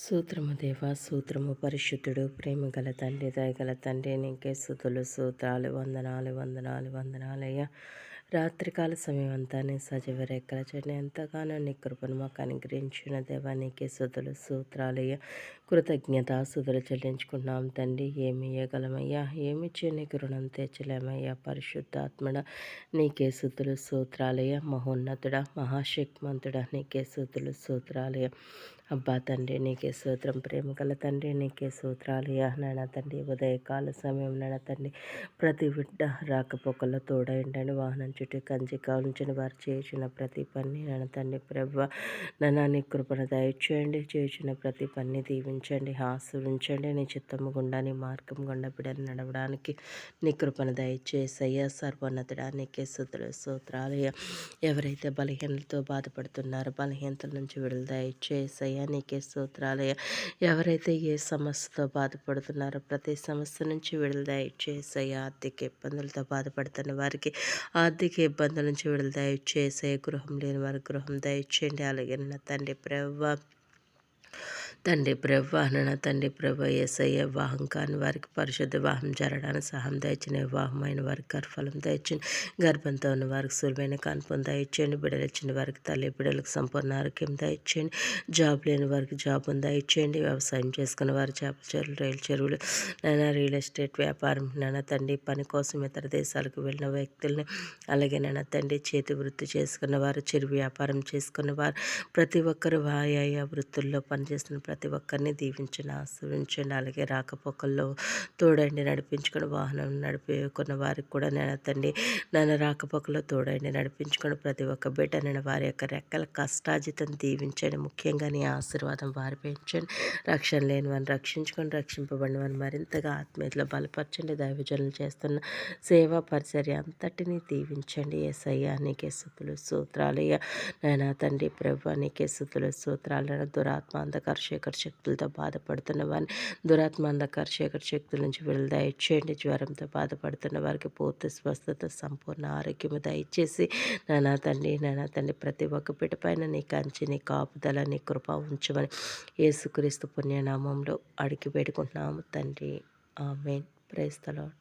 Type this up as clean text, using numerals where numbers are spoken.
సూత్రము దేవా సూత్రము పరిశుద్ధుడు ప్రేమగల తండ్రి దయగల తండ్రి నీకే స్తుతులు సూత్రాలు వందనాలు వందనాలు వందనాలయ్యా. రాత్రికాల సమయం అంతా నీ సజీవ రెక్కల చెడ్డ ఎంతగానో నీ కృపను మాకు అనుగ్రహించిన దేవా నీకే స్తుతులు సూత్రాలయ్యా. కృతజ్ఞత స్తుతులు చెల్లించుకున్నాం తండ్రి. ఏమి ఇయ్యగలమయ్యా, ఏమి నీకు రుణం తెచ్చలేమయ్యా. పరిశుద్ధాత్మడ నీకే స్తుతులు సూత్రాలయ్యా. మహోన్నతుడ మహాశక్తిమంతుడ నీకే స్తుతులు సూత్రాలయ్యా. అబ్బా తండ్రి నీకే స్తోత్రం. ప్రేమ గల తండ్రి నీకే స్తోత్రాలయ్యా. నాయన తండ్రి ఉదయకాల సమయం నాయన తండ్రి ప్రతి బిడ్డ రాకపోకల్లో తోడైండండి. వాహనం చుట్టూ కంచి కావించిన వారు చేసిన ప్రతి పని నాయన తండ్రి ప్రభు నాన్న నీ కృపను దయచేయండి. చేసిన ప్రతి పని దీవించండి, ఆశీర్వించండి. నీ చిత్తము గుండా నీ మార్గం గుండా బిడ్డలు నడవడానికి నీ కృపను దయచేసయ్యా. సర్వోన్నతుడా నీకే స్తుతులు స్తోత్రాలయ్యా. ఎవరైతే బలహీనతతో బాధపడుతున్నారో బలహీనతల నుంచి విడుదల దయచేసయ్యా. నీకే స్తోత్రాలయ్యా. ఎవరైతే ఏ సమస్యతో బాధపడుతున్నారో ప్రతి సమస్య నుంచి విడుదల దయచేసయ్యా. ఆర్థిక ఇబ్బందులతో బాధపడుతున్న వారికి ఆర్థిక ఇబ్బందుల నుంచి విడుదల దయచేసయ్యా. గృహం లేని వారికి గృహం దయచేయండి. అలాగే నా తండ్రి ప్రభు నాన్న తండ్రి ప్రభు యేసయ్య వివాహం కాని వారికి పరిశుద్ధ వివాహం జరగడానికి సహాయం దయచేయండి. వివాహమైన వారికి గర్భఫలం దయచేయండి. గర్భంతో ఉన్న వారికి సులువైన కాన్పును దయచేయండి. బిడ్డలు ఇచ్చిన వారికి తల్లి బిడ్డలకు సంపూర్ణ ఆరోగ్యం దయచేయండి. జాబ్ లేని వారికి జాబును దయచేయండి. వ్యవసాయం చేసుకున్న వారి చేపల చెరువులు రైలు చెరువులు నాన్న రియల్ ఎస్టేట్ వ్యాపారం నాన్న తండ్రి పని కోసం ఇతర దేశాలకు వెళ్ళిన వ్యక్తుల్ని అలాగే నాన్న తండ్రి చేతి వృత్తి చేసుకున్న వారు చిరు వ్యాపారం చేసుకున్న వారు ప్రతి ఒక్కరు ఆయా వృత్తుల్లో పనిచేస్తున్న ప్రతి ఒక్కరిని దీవించండి, ఆశీర్వించండి. అలాగే రాకపోకల్లో తోడండి నడిపించుకొని వాహనం నడిపికున్న వారికి కూడా నేను తండ్రి నన్ను రాకపోకల్లో తోడండి నడిపించుకొని ప్రతి ఒక్క బిడ్డ నేను వారి యొక్క రెక్కల కష్టాజితం దీవించండి. ముఖ్యంగా నీ ఆశీర్వాదం వారి పెంచండి. రక్షణ లేని వారిని రక్షించుకొని రక్షింపబడిన వారిని మరింతగా ఆత్మీయతలో బలపరచండి. దైవజనులు చేస్తున్న సేవా పరిచర్య అంతటినీ దీవించండి. యేసయ్యా నీకే స్తుతులు స్తోత్రాలయ్యా. నాయనా తండ్రి ప్రభు నీకే స్తుతులు స్తోత్రాలను దురాత్మ అంధకార శేఖర శక్తులతో బాధపడుతున్న వారిని దురాత్మ అంధకార శేఖర శక్తుల నుంచి విడుదల దయచేయండి. జ్వరంతో బాధపడుతున్న వారికి పూర్తి స్వస్థత సంపూర్ణ ఆరోగ్యము దయచేసి నానా తండ్రి ప్రతి ఒక్క బిడ్డ పైన నీ కంచి నీ కాపుదల నీ కృప ఉంచమని యేసుక్రీస్తు పుణ్యనామంలో అడిగి పెట్టుకుంటున్నాము తండ్రి. ఆమేన్. Praise the lord.